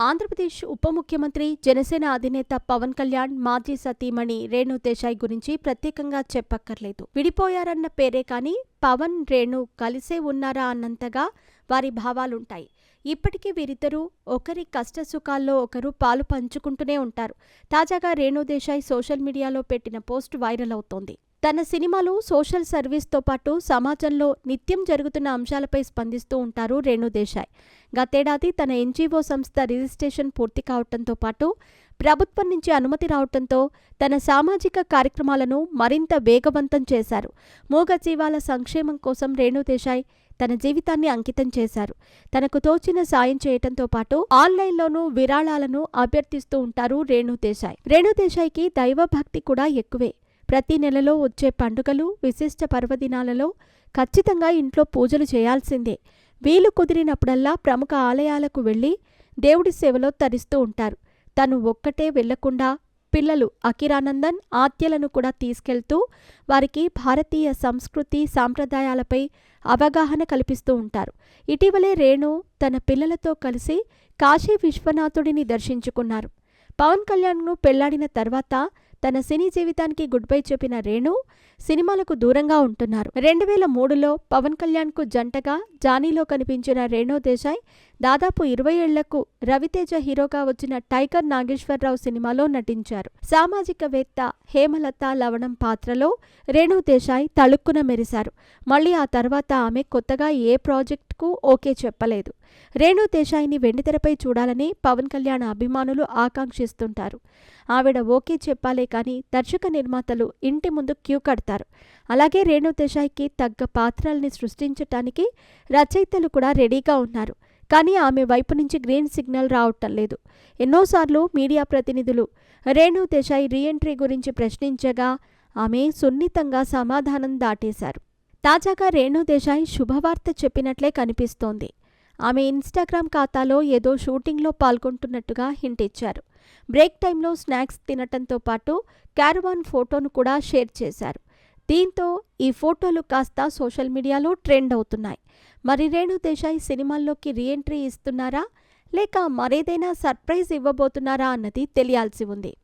ఆంధ్రప్రదేశ్ ఉప ముఖ్యమంత్రి, జనసేన అధినేత పవన్ కళ్యాణ్ మాజీ సతీమణి రేణు దేశాయ్ గురించి ప్రత్యేకంగా చెప్పక్కర్లేదు. విడిపోయారన్న పేరే కానీ పవన్, రేణు కలిసే ఉన్నారా అన్నంతగా వారి భావాలుంటాయి. ఇప్పటికీ వీరిద్దరూ ఒకరి కష్టసుఖాల్లో ఒకరు పాలు పంచుకుంటూనే ఉంటారు. తాజాగా రేణు దేశాయ్ సోషల్ మీడియాలో పెట్టిన పోస్ట్ వైరల్ అవుతోంది. తన సినిమాలు, సోషల్ సర్వీస్తో పాటు సమాజంలో నిత్యం జరుగుతున్న అంశాలపై స్పందిస్తూ ఉంటారు రేణు దేశాయ్. గతేడాది తన ఎన్జీఓ సంస్థ రిజిస్ట్రేషన్ పూర్తి కావడంతో పాటు ప్రభుత్వం నుంచి అనుమతి రావడంతో తన సామాజిక కార్యక్రమాలను మరింత వేగవంతం చేశారు. మూగజీవాల సంక్షేమం కోసం రేణు దేశాయ్ తన జీవితాన్ని అంకితం చేశారు. తనకు తోచిన సాయం చేయటంతో పాటు ఆన్లైన్లోనూ విరాళాలను అభ్యర్థిస్తూ ఉంటారు రేణు దేశాయ్. రేణు దేశాయ్కి దైవభక్తి కూడా ఎక్కువే. ప్రతి నెలలో వచ్చే పండుగలు, విశిష్ట పర్వదినాలలో ఖచ్చితంగా ఇంట్లో పూజలు చేయాల్సిందే. వీలు కుదిరినప్పుడల్లా ప్రముఖ ఆలయాలకు వెళ్లి దేవుడి సేవలో తరిస్తూ ఉంటారు. తను ఒక్కటే వెళ్లకుండా పిల్లలు అకిరానందన్, ఆద్యలను కూడా తీసుకెళ్తూ వారికి భారతీయ సంస్కృతి, సాంప్రదాయాలపై అవగాహన కల్పిస్తూ ఉంటారు. ఇటీవలే రేణు తన పిల్లలతో కలిసి కాశీ విశ్వనాథుడిని దర్శించుకున్నారు. పవన్ కళ్యాణ్ను పెళ్లాడిన తర్వాత తన సినీ జీవితానికి గుడ్ బై చెప్పిన రేణు సినిమాలకు దూరంగా ఉంటున్నారు. 2003లో పవన్ కళ్యాణ్కు జంటగా జానీలో కనిపించిన రేణు దేశాయ్ దాదాపు 20 ఏళ్లకు రవితేజ హీరోగా వచ్చిన టైగర్ నాగేశ్వరరావు సినిమాలో నటించారు. సామాజికవేత్త హేమలత లవణం పాత్రలో రేణు దేశాయ్ తళుక్కున మెరిశారు. మళ్లీ ఆ తర్వాత ఆమె కొత్తగా ఏ ప్రాజెక్టుకు ఓకే చెప్పలేదు. రేణు దేశాయ్ని వెండితెరపై చూడాలని పవన్ కళ్యాణ్ అభిమానులు ఆకాంక్షిస్తుంటారు. ఆవిడ ఓకే చెప్పాలే కానీ దర్శక నిర్మాతలు ఇంటి ముందు క్యూ కడతారు. అలాగే రేణు దేశాయ్కి తగ్గ పాత్రల్ని సృష్టించటానికి రచయితలు కూడా రెడీగా ఉన్నారు. కానీ ఆమె వైపు నుంచి గ్రీన్ సిగ్నల్ రావటం లేదు. ఎన్నోసార్లు మీడియా ప్రతినిధులు రేణు దేశాయ్ రీఎంట్రీ గురించి ప్రశ్నించగా ఆమె సున్నితంగా సమాధానం దాటేశారు. తాజాగా రేణు దేశాయ్ శుభవార్త చెప్పినట్లే కనిపిస్తోంది. ఆమె ఇన్స్టాగ్రామ్ ఖాతాలో ఏదో షూటింగ్లో పాల్గొంటున్నట్టుగా హింట్ ఇచ్చారు. బ్రేక్ టైంలో స్నాక్స్ తినటంతో పాటు క్యారవాన్ ఫోటోను కూడా షేర్ చేశారు. దీంతో ఈ ఫోటోలు కాస్త సోషల్ మీడియాలో ట్రెండ్ అవుతున్నాయి. మరి రేణు దేశాయ్ సినిమాల్లోకి రీఎంట్రీ ఇస్తున్నారా లేక మరేదైనా సర్ప్రైజ్ ఇవ్వబోతున్నారా అన్నది తెలియాల్సి ఉంది.